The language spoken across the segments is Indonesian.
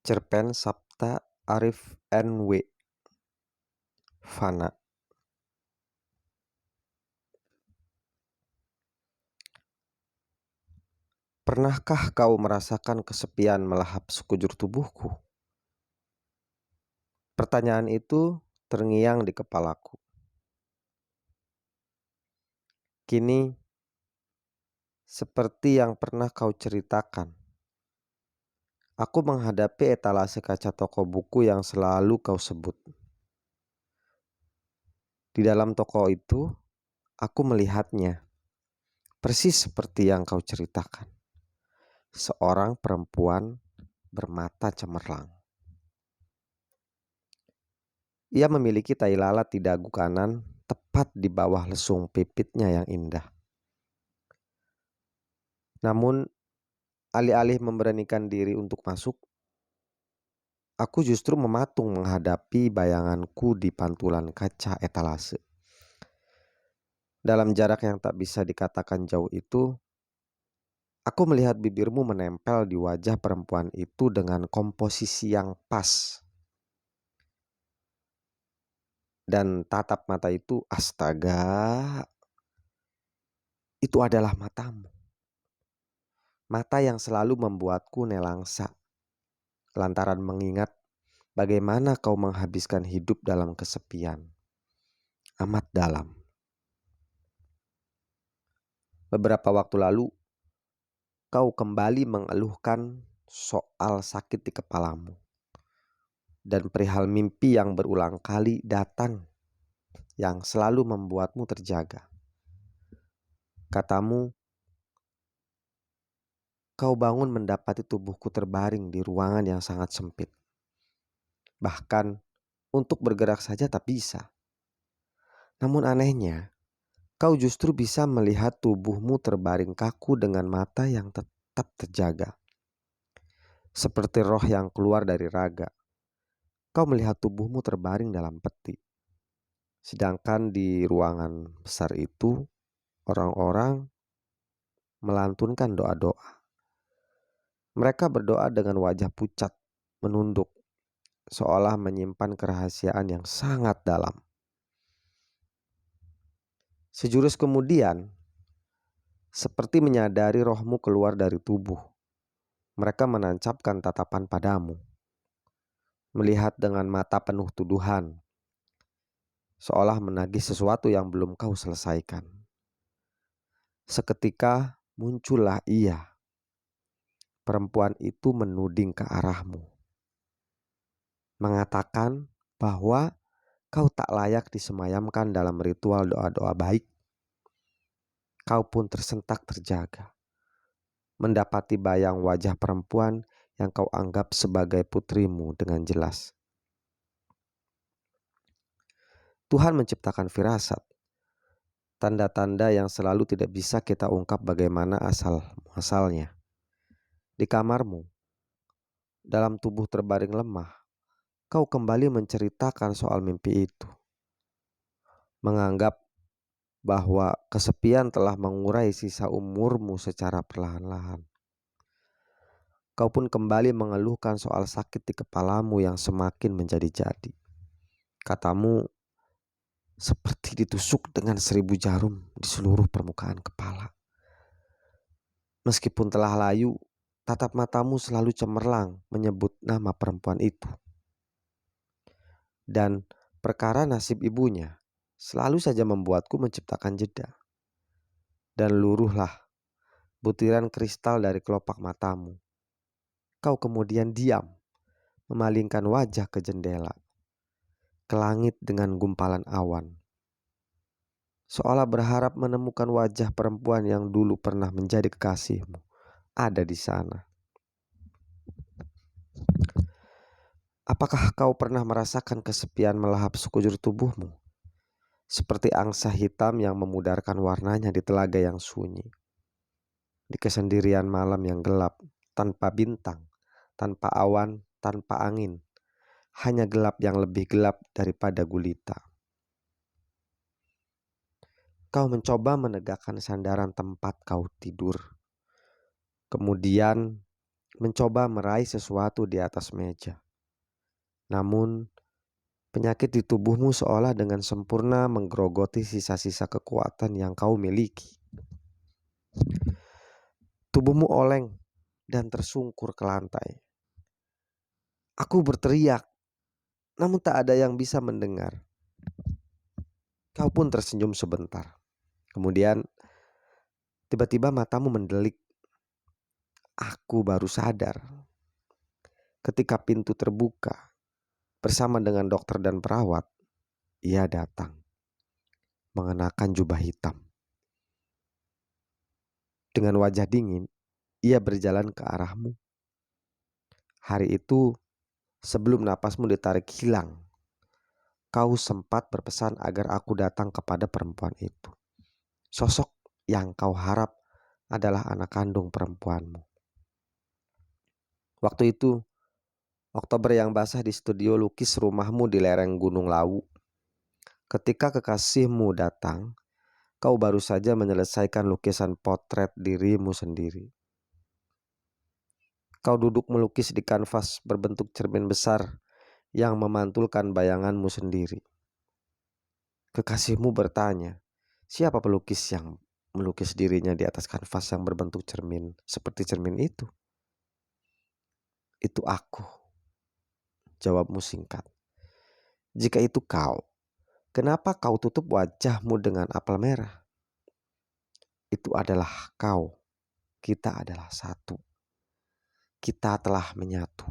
Cerpen Sabta Arif N.W. Fana. Pernahkah kau merasakan kesepian melahap sekujur tubuhku? Pertanyaan itu terngiang di kepalaku. Kini, seperti yang pernah kau ceritakan, aku menghadapi etalase kaca toko buku yang selalu kau sebut. Di dalam toko itu, aku melihatnya, persis seperti yang kau ceritakan. Seorang perempuan bermata cemerlang. Ia memiliki tai lalat di dagu kanan, tepat di bawah lesung pipitnya yang indah. Namun, alih-alih memberanikan diri untuk masuk, aku justru mematung menghadapi bayanganku di pantulan kaca etalase. Dalam jarak yang tak bisa dikatakan jauh itu, aku melihat bibirmu menempel di wajah perempuan itu dengan komposisi yang pas. Dan tatap mata itu, astaga, itu adalah matamu. Mata yang selalu membuatku nelangsa, lantaran mengingat bagaimana kau menghabiskan hidup dalam kesepian. Amat dalam. Beberapa waktu lalu, kau kembali mengeluhkan soal sakit di kepalamu. Dan perihal mimpi yang berulang kali datang, yang selalu membuatmu terjaga. Katamu, kau bangun mendapati tubuhku terbaring di ruangan yang sangat sempit. Bahkan, untuk bergerak saja tak bisa. Namun anehnya, kau justru bisa melihat tubuhmu terbaring kaku dengan mata yang tetap terjaga. Seperti roh yang keluar dari raga. Kau melihat tubuhmu terbaring dalam peti. Sedangkan di ruangan besar itu, orang-orang melantunkan doa-doa. Mereka berdoa dengan wajah pucat, menunduk, seolah menyimpan kerahasiaan yang sangat dalam. Sejurus kemudian, seperti menyadari rohmu keluar dari tubuh, mereka menancapkan tatapan padamu, melihat dengan mata penuh tuduhan, seolah menagih sesuatu yang belum kau selesaikan. Seketika muncullah ia. Perempuan itu menuding ke arahmu, mengatakan bahwa kau tak layak disemayamkan dalam ritual doa-doa baik. Kau pun tersentak terjaga, mendapati bayang wajah perempuan yang kau anggap sebagai putrimu dengan jelas. Tuhan menciptakan firasat, tanda-tanda yang selalu tidak bisa kita ungkap bagaimana asal-muasalnya. Di kamarmu, dalam tubuh terbaring lemah, kau kembali menceritakan soal mimpi itu. Menganggap bahwa kesepian telah mengurai sisa umurmu secara perlahan-lahan. Kau pun kembali mengeluhkan soal sakit di kepalamu yang semakin menjadi-jadi. Katamu, seperti ditusuk dengan 1000 jarum di seluruh permukaan kepala. Meskipun telah layu, tatap matamu selalu cemerlang menyebut nama perempuan itu. Dan perkara nasib ibunya selalu saja membuatku menciptakan jeda. Dan luruhlah butiran kristal dari kelopak matamu. Kau kemudian diam, memalingkan wajah ke jendela, ke langit dengan gumpalan awan. Seolah berharap menemukan wajah perempuan yang dulu pernah menjadi kekasihmu ada di sana. Apakah kau pernah merasakan kesepian melahap sekujur tubuhmu? Seperti angsa hitam yang memudarkan warnanya di telaga yang sunyi. Di kesendirian malam yang gelap, tanpa bintang, tanpa awan, tanpa angin. Hanya gelap yang lebih gelap daripada gulita. Kau mencoba menegakkan sandaran tempat kau tidur. Kemudian mencoba meraih sesuatu di atas meja. Namun, penyakit di tubuhmu seolah dengan sempurna menggerogoti sisa-sisa kekuatan yang kau miliki. Tubuhmu oleng dan tersungkur ke lantai. Aku berteriak, namun tak ada yang bisa mendengar. Kau pun tersenyum sebentar. Kemudian, tiba-tiba matamu mendelik. Aku baru sadar ketika pintu terbuka bersama dengan dokter dan perawat. Ia datang mengenakan jubah hitam. Dengan wajah dingin, ia berjalan ke arahmu. Hari itu, sebelum napasmu ditarik hilang, kau sempat berpesan agar aku datang kepada perempuan itu. Sosok yang kau harap adalah anak kandung perempuanmu. Waktu itu, Oktober yang basah di studio lukis rumahmu di lereng Gunung Lawu. Ketika kekasihmu datang, kau baru saja menyelesaikan lukisan potret dirimu sendiri. Kau duduk melukis di kanvas berbentuk cermin besar yang memantulkan bayanganmu sendiri. Kekasihmu bertanya, siapa pelukis yang melukis dirinya di atas kanvas yang berbentuk cermin seperti cermin itu? Itu aku, jawabmu singkat. Jika itu kau, kenapa kau tutup wajahmu dengan apel merah? Itu adalah kau, kita adalah satu. Kita telah menyatu.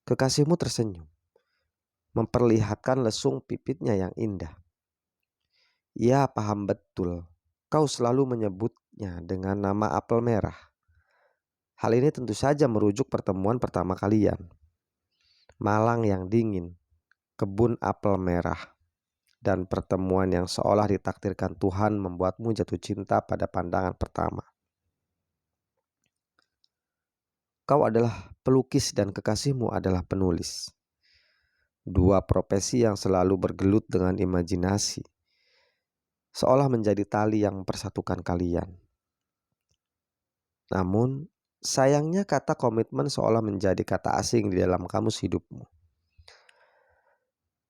Kekasihmu tersenyum, memperlihatkan lesung pipitnya yang indah. Ia paham betul, kau selalu menyebutnya dengan nama apel merah. Hal ini tentu saja merujuk pertemuan pertama kalian. Malang yang dingin, kebun apel merah, dan pertemuan yang seolah ditakdirkan Tuhan membuatmu jatuh cinta pada pandangan pertama. Kau adalah pelukis dan kekasihmu adalah penulis. Dua profesi yang selalu bergelut dengan imajinasi, seolah menjadi tali yang mempersatukan kalian. Namun, sayangnya kata komitmen seolah menjadi kata asing di dalam kamus hidupmu.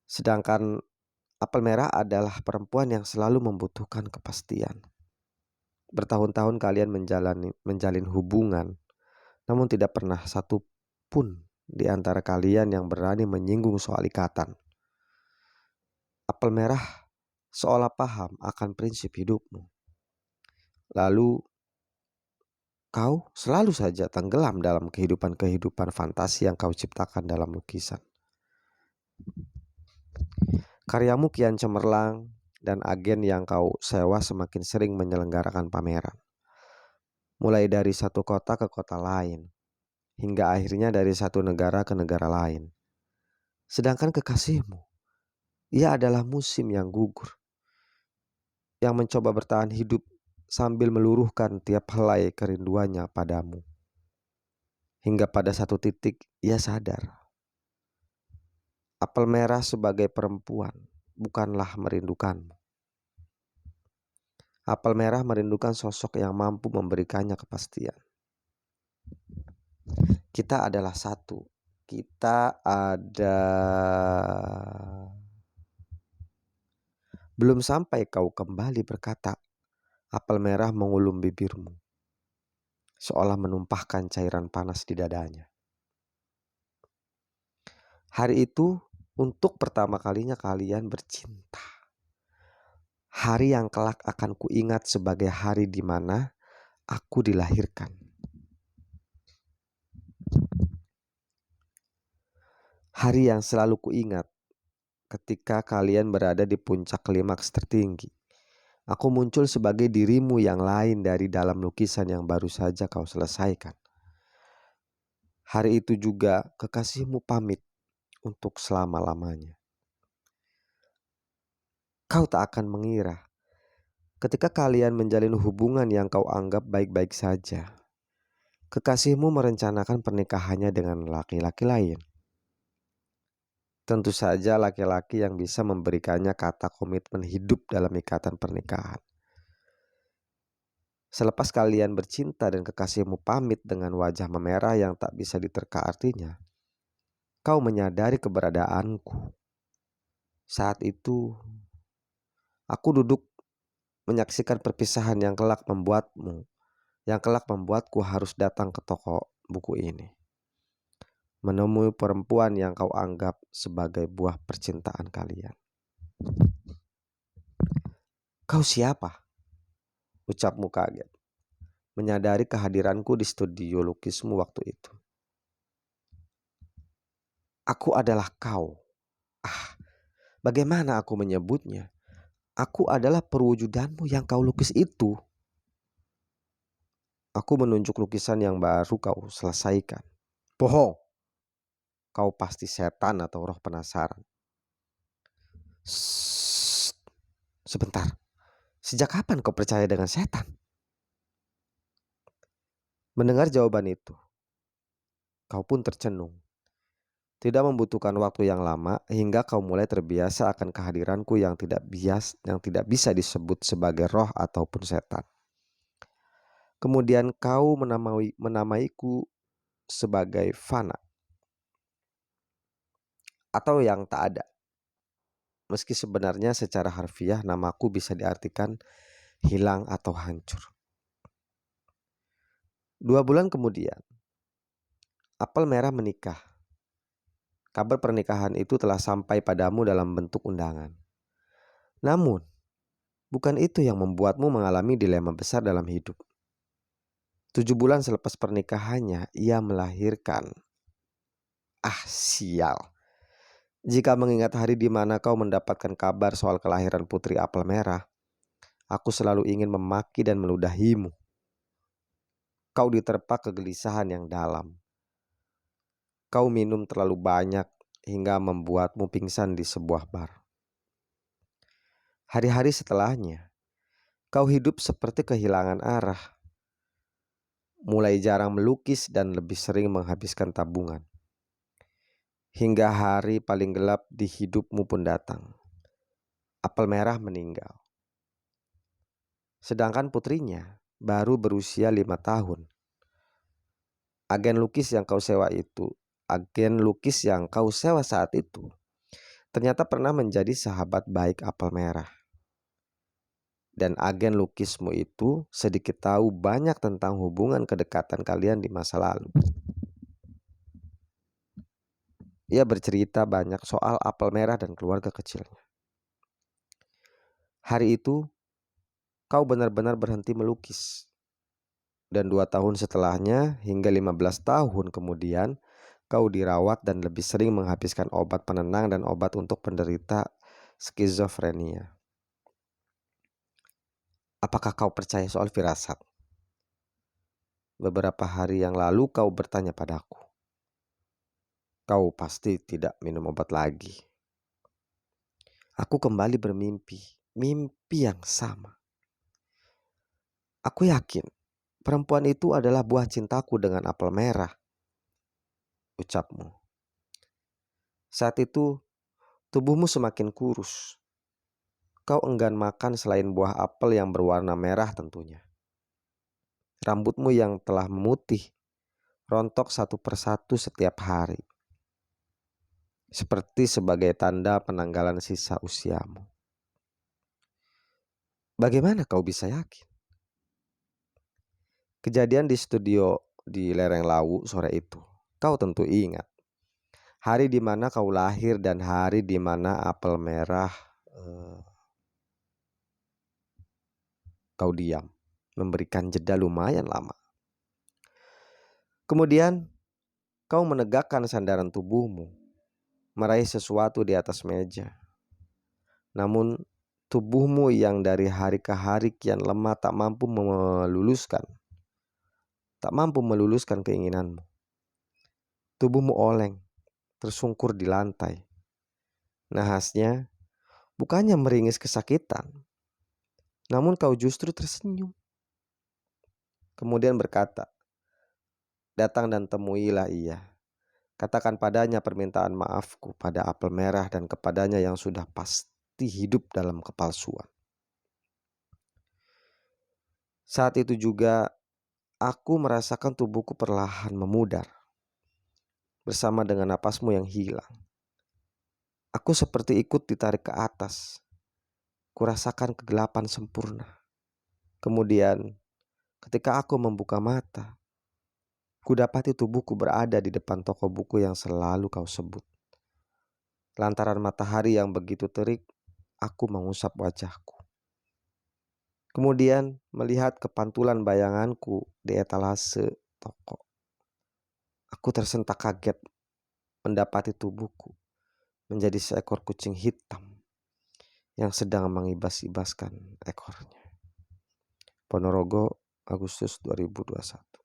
Sedangkan apel merah adalah perempuan yang selalu membutuhkan kepastian. Bertahun-tahun kalian menjalin hubungan, namun tidak pernah satu pun di antara kalian yang berani menyinggung soal ikatan. Apel merah seolah paham akan prinsip hidupmu. Lalu kau selalu saja tenggelam dalam kehidupan-kehidupan fantasi yang kau ciptakan dalam lukisan. Karyamu kian cemerlang dan agen yang kau sewa semakin sering menyelenggarakan pameran. Mulai dari satu kota ke kota lain, hingga akhirnya dari satu negara ke negara lain. Sedangkan kekasihmu, ia adalah musim yang gugur, yang mencoba bertahan hidup sambil meluruhkan tiap helai kerinduannya padamu. Hingga pada satu titik ia sadar, apel merah sebagai perempuan bukanlah merindukanmu. Apel merah merindukan sosok yang mampu memberikannya kepastian. Kita adalah satu. Kita ada... Belum sampai kau kembali berkata, apel merah mengulum bibirmu, seolah menumpahkan cairan panas di dadanya. Hari itu untuk pertama kalinya kalian bercinta. Hari yang kelak akan kuingat sebagai hari di mana aku dilahirkan. Hari yang selalu kuingat ketika kalian berada di puncak klimaks tertinggi. Aku muncul sebagai dirimu yang lain dari dalam lukisan yang baru saja kau selesaikan. Hari itu juga kekasihmu pamit untuk selama-lamanya. Kau tak akan mengira ketika kalian menjalin hubungan yang kau anggap baik-baik saja, kekasihmu merencanakan pernikahannya dengan laki-laki lain. Tentu saja laki-laki yang bisa memberikannya kata komitmen hidup dalam ikatan pernikahan. Selepas kalian bercinta dan kekasihmu pamit dengan wajah memerah yang tak bisa diterka artinya, kau menyadari keberadaanku. Saat itu, aku duduk menyaksikan perpisahan yang kelak membuatku harus datang ke toko buku ini, menemui perempuan yang kau anggap sebagai buah percintaan kalian. Kau siapa? Ucapmu kaget, menyadari kehadiranku di studio lukismu waktu itu. Aku adalah kau. Ah, bagaimana aku menyebutnya? Aku adalah perwujudanmu yang kau lukis itu. Aku menunjuk lukisan yang baru kau selesaikan. Bohong. Kau pasti setan atau roh penasaran. Shh, sebentar. Sejak kapan kau percaya dengan setan? Mendengar jawaban itu, kau pun tercenung. Tidak membutuhkan waktu yang lama hingga kau mulai terbiasa akan kehadiranku yang tidak bisa disebut sebagai roh ataupun setan. Kemudian kau menamaiku sebagai fana atau yang tak ada. Meski sebenarnya secara harfiah namaku bisa diartikan hilang atau hancur. 2 bulan kemudian, apel merah menikah. Kabar pernikahan itu telah sampai padamu dalam bentuk undangan. Namun, bukan itu yang membuatmu mengalami dilema besar dalam hidup. 7 bulan selepas pernikahannya, ia melahirkan. Ah, sial. Jika mengingat hari di mana kau mendapatkan kabar soal kelahiran putri apel merah, aku selalu ingin memaki dan meludahimu. Kau diterpa kegelisahan yang dalam. Kau minum terlalu banyak hingga membuatmu pingsan di sebuah bar. Hari-hari setelahnya, kau hidup seperti kehilangan arah. Mulai jarang melukis dan lebih sering menghabiskan tabungan. Hingga hari paling gelap di hidupmu pun datang. Apel merah meninggal. Sedangkan putrinya baru berusia 5 tahun. Agen lukis yang kau sewa saat itu, ternyata pernah menjadi sahabat baik apel merah. Dan agen lukismu itu sedikit tahu banyak tentang hubungan kedekatan kalian di masa lalu. Ia bercerita banyak soal apel merah dan keluarga kecilnya. Hari itu, kau benar-benar berhenti melukis. Dan 2 tahun setelahnya hingga 15 tahun kemudian, kau dirawat dan lebih sering menghabiskan obat penenang dan obat untuk penderita skizofrenia. Apakah kau percaya soal firasat? Beberapa hari yang lalu kau bertanya padaku. Kau pasti tidak minum obat lagi. Aku kembali bermimpi, mimpi yang sama. Aku yakin perempuan itu adalah buah cintaku dengan apel merah, ucapmu. Saat itu, tubuhmu semakin kurus. Kau enggan makan selain buah apel yang berwarna merah tentunya. Rambutmu yang telah memutih rontok satu persatu setiap hari. Seperti sebagai tanda penanggalan sisa usiamu. Bagaimana kau bisa yakin? Kejadian di studio di lereng Lawu sore itu, kau tentu ingat. Hari di mana kau lahir dan hari di mana apel merah kau diam, memberikan jeda lumayan lama. Kemudian kau menegakkan sandaran tubuhmu, meraih sesuatu di atas meja. Namun tubuhmu yang dari hari ke hari kian lemah tak mampu meluluskan keinginanmu. Tubuhmu oleng, tersungkur di lantai. Nahasnya bukannya meringis kesakitan, namun kau justru tersenyum. Kemudian berkata, datang dan temuilah ia. Katakan padanya permintaan maafku pada apel merah dan kepadanya yang sudah pasti hidup dalam kepalsuan. Saat itu juga aku merasakan tubuhku perlahan memudar bersama dengan napasmu yang hilang. Aku seperti ikut ditarik ke atas. Kurasakan kegelapan sempurna. Kemudian, ketika aku membuka mata, kudapati tubuhku berada di depan toko buku yang selalu kau sebut. Lantaran matahari yang begitu terik, aku mengusap wajahku. Kemudian melihat kepantulan bayanganku di etalase toko. Aku tersentak kaget mendapati tubuhku menjadi seekor kucing hitam yang sedang mengibas-ibaskan ekornya. Ponorogo, Agustus 2021.